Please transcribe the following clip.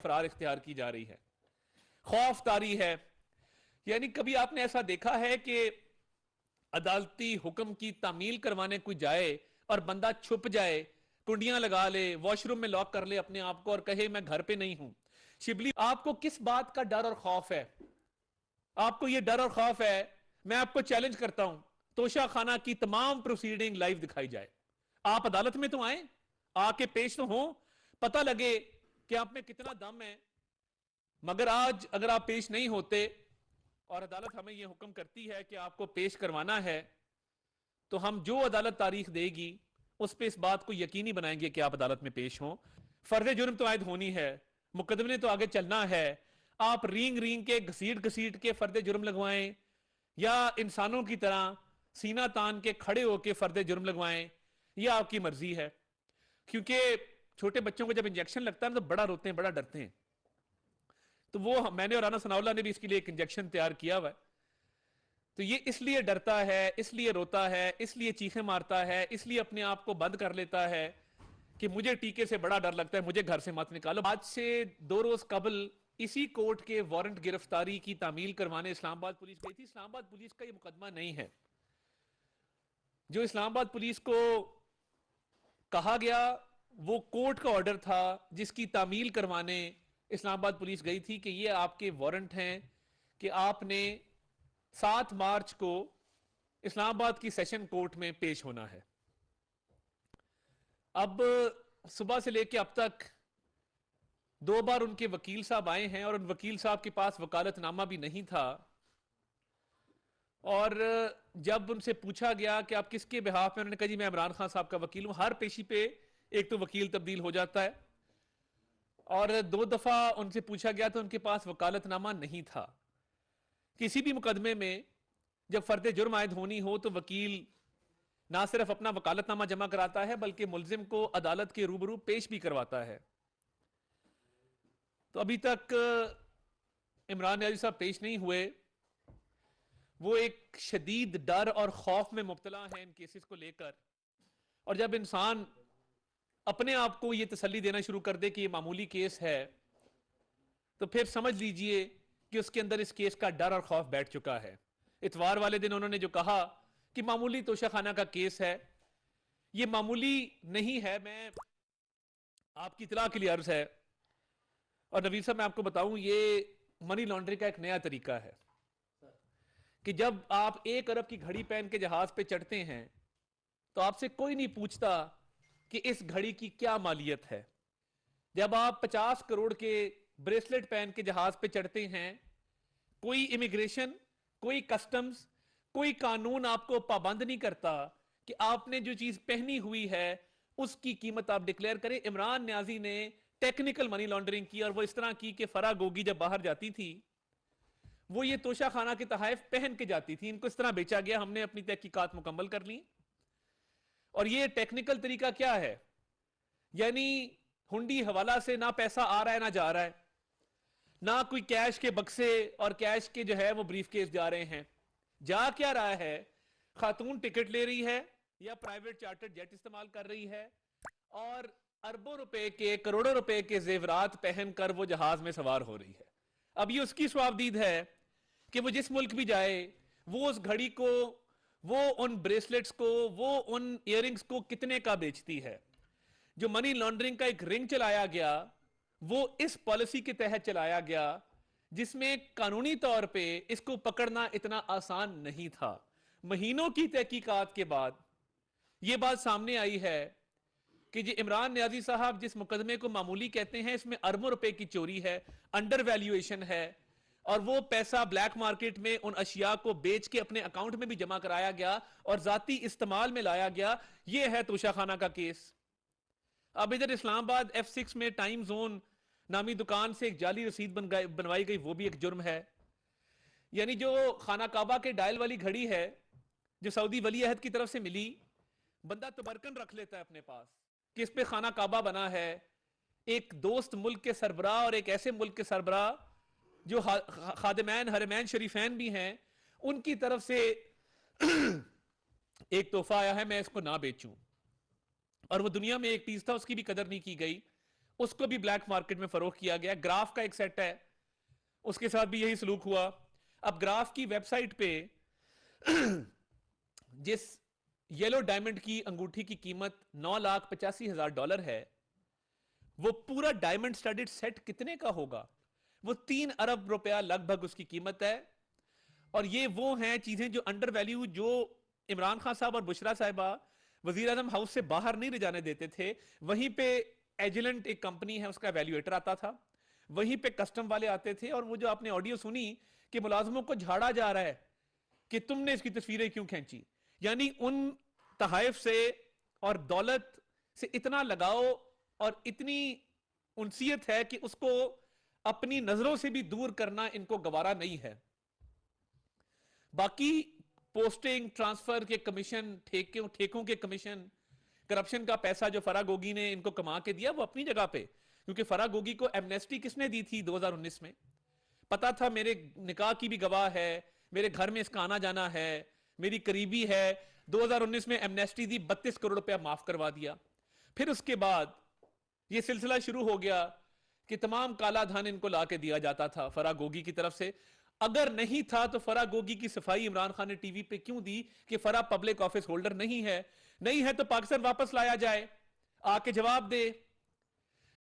फरार इख्तियार की जा रही है, खौफ तारी है। यानी कभी आपने ऐसा देखा है कि अदालती हुक्म की तामील करवाने कोई जाए और बंदा छुप जाए, कुंडियां लगा ले, वॉशरूम में लॉक कर ले अपने आप को और कहे मैं घर पे नहीं हूं? शिबली, आपको किस बात का डर और खौफ है? आपको यह डर और खौफ है? मैं आपको चैलेंज करता हूं, तोशा खाना की तमाम प्रोसीडिंग लाइव दिखाई जाए। आप अदालत में तो आए, आके पेश तो हो, पता लगे कि आप में कितना दम है। मगर आज अगर आप पेश नहीं होते और अदालत हमें यह हुक्म करती है कि आपको पेश करवाना है, तो हम जो अदालत तारीख देगी उस पर इस बात को यकीनी बनाएंगे कि आप अदालत में पेश हों। फर्ज जुर्म तो आयद होनी है, मुकदमे ने तो आगे चलना है। आप रींग रींग के घसीट घसीट के फर्द जुर्म लगवाएं या इंसानों की तरह सीना तान के खड़े होकर फर्द जुर्म लगवाएं, यह आपकी मर्जी है। क्योंकि छोटे बच्चों को जब इंजेक्शन लगता है तो बड़ा रोते हैं, बड़ा डरते हैं। तो वो मैंने और राना सनाउल्लाह ने भी इसके लिए एक इंजेक्शन तैयार किया हुआ है। तो ये इसलिए डरता है, इसलिए रोता है, इसलिए चीखें मारता है, इसलिए अपने आप को बंद कर लेता है कि मुझे टीके से बड़ा डर लगता है, मुझे घर से मत निकालो। आज से 2 रोज कबल इसी कोर्ट के वारंट गिरफ्तारी की तामील करवाने इस्लामाबाद पुलिस गई थी। इस्लामाबाद पुलिस का ये मुकदमा नहीं है। जो इस्लामाबाद पुलिस को कहा गया वो कोर्ट का ऑर्डर था जिसकी तामील करवाने इस्लामाबाद पुलिस गई थी कि ये आपके वारंट हैं कि आपने 7 मार्च को इस्लामाबाद की सेशन कोर्ट में पेश होना है। अब सुबह से लेकर अब तक 2 बार उनके वकील साहब आए हैं और उन वकील साहब के पास वकालतनामा भी नहीं था। और जब उनसे पूछा गया कि आप किसके बिहाफ में, उन्होंने कहा जी मैं इमरान खान साहब का वकील हूं। हर पेशी पे एक तो वकील तब्दील हो जाता है। और 2 दफा उनसे पूछा गया तो उनके पास वकालतनामा नहीं था। किसी भी मुकदमे में जब फर्द जुर्म आयद होनी हो तो वकील ना सिर्फ अपना वकालतनामा जमा कराता है बल्कि मुलजिम को अदालत के रूबरू पेश भी करवाता है। तो अभी तक इमरान न्याजी साहब पेश नहीं हुए। वो एक शदीद डर और खौफ में मुब्तला है इन केसेस को लेकर। और जब इंसान अपने आप को यह तसल्ली देना शुरू कर दे कि यह मामूली केस है, तो फिर समझ लीजिए कि उसके अंदर इस केस का डर और खौफ बैठ चुका है। इतवार वाले दिन उन्होंने जो कहा कि मामूली तोशाखाना का केस है, यह मामूली नहीं है। मैं आपकी इतला के लिए अर्ज है, और नवीर साहब मैं आपको बताऊं, यह मनी लॉन्ड्रिंग का एक नया तरीका है कि जब आप 1 अरब की घड़ी पहन के जहाज पे चढ़ते हैं तो आपसे कोई नहीं पूछता कि इस घड़ी की क्या मालियत है। जब आप 50 करोड़ के ब्रेसलेट पहन के जहाज पे चढ़ते हैं, कोई इमिग्रेशन, कोई कस्टम्स, कोई कानून आपको पाबंद नहीं करता कि आपने जो चीज पहनी हुई है उसकी कीमत आप डिक्लेयर करें। इमरान न्याजी ने टेक्निकल मनी लॉन्ड्रिंग की और वो इस तरह की कि फरा गोगी जब बाहर जाती थी वो ये तोशा खाना के तहाइफ पहन के जाती थी। इनको इस तरह बेचा गया, हमने अपनी तहकीकात मुकम्मल कर ली। और ये टेक्निकल तरीका क्या है? यानी हुंडी हवाला से ना पैसा आ रहा है ना जा रहा है, ना कोई कैश के बक्से और कैश के जो है वो ब्रीफ केस जा रहे हैं। जा क्या रहा है? खातून टिकट ले रही है या प्राइवेट चार्टर्ड जेट इस्तेमाल कर रही है और अरबों रुपए के, करोड़ों रुपए के जेवरात पहनकर वो जहाज में सवार हो रही है। अब ये उसकी स्वाबदीद है कि वो जिस मुल्क भी जाए वो उस घड़ी को, वो उन ब्रेसलेट्स को, वो उन इयररिंग्स को कितने का बेचती है। जो मनी लॉन्ड्रिंग का एक रिंग चलाया गया वो इस पॉलिसी के तहत चलाया गया जिसमें कानूनी तौर पे इसको पकड़ना इतना आसान नहीं था। महीनों की तहकीकात के बाद यह बात सामने आई है कि जी इमरान न्याजी साहब जिस मुकदमे को मामूली कहते हैं इसमें अरबों रुपए की चोरी है, अंडर वैल्यूएशन है, और वो पैसा ब्लैक मार्केट में उन अशिया को बेच के अपने अकाउंट में भी जमा कराया गया और जाती इस्तेमाल में लाया गया। यह है तोशाखाना का केस। अब इधर इस्लामाबाद F6 में टाइम जोन नामी दुकान से एक जाली रसीद बनवाई गई, वो भी एक जुर्म है। यानी जो खाना काबा के डायल वाली घड़ी है जो सऊदी वली अहद की तरफ से मिली, बंदा तबरकन रख लेता है अपने पास कि इस पे खाना काबा बना है। एक दोस्त मुल्क के सरबराह और एक ऐसे मुल्क के सरबराह जो खादिमैन हरमैन शरीफैन भी हैं, उनकी तरफ से एक तोहफा आया है, मैं इसको ना बेचूं। और वो दुनिया में एक चीज था उसकी भी कदर नहीं की गई। उसको भी ब्लैक मार्केट में फरोख्त किया गया। ग्राफ का एक सेट है, उसके साथ भी यही सलूक हुआ। अब ग्राफ की वेबसाइट पे जिस येलो डायमंड की अंगूठी की कीमत $9,85,000 है, वो पूरा डायमंड स्टडीड सेट कितने का होगा? वो 3 अरब रुपया लगभग उसकी कीमत है। और ये वो हैं चीजें जो अंडर वैल्यू, जो इमरान खान साहब और बुशरा साहिबा वजीर आजम हाउस से बाहर नहीं ले जाने देते थे। वहीं पे एजिलेंट एक कंपनी है, उसका वैल्यूएटर आता था, वहीं पे कस्टम वाले आते थे। और वो जो आपने ऑडियो सुनी कि मुलाजमों को झाड़ा जा रहा है कि तुमने इसकी तस्वीरें क्यों खींची, यानी उन तहाइफ से और दौलत से इतना लगाओ और इतनी उनसियत है कि उसको अपनी नजरों से भी दूर करना इनको गवारा नहीं है। बाकी पोस्टिंग, ट्रांसफर के कमीशन, ठेकों के कमीशन, करप्शन का पैसा जो फराह गोगी ने इनको कमा के दिया, वो अपनी जगह पे। क्योंकि फराह गोगी को एमनेस्टी किसने दी थी 2019 में? पता था, मेरे निकाह की भी गवाह है, मेरे घर में इसका आना जाना है, मेरी करीबी है। 2019 में एमनेस्टी दी, 32 करोड़ रुपया माफ करवा दिया। फिर उसके बाद ये सिलसिला शुरू हो गया कि तमाम काला धन इनको लाके दिया जाता था फराह गोगी की तरफ से। अगर नहीं था तो फराह गोगी की सफाई इमरान खान ने टीवी पे क्यों दी कि फराह पब्लिक ऑफिस होल्डर नहीं है? नहीं है तो पाकिस्तान वापस लाया जाए, आके जवाब दे।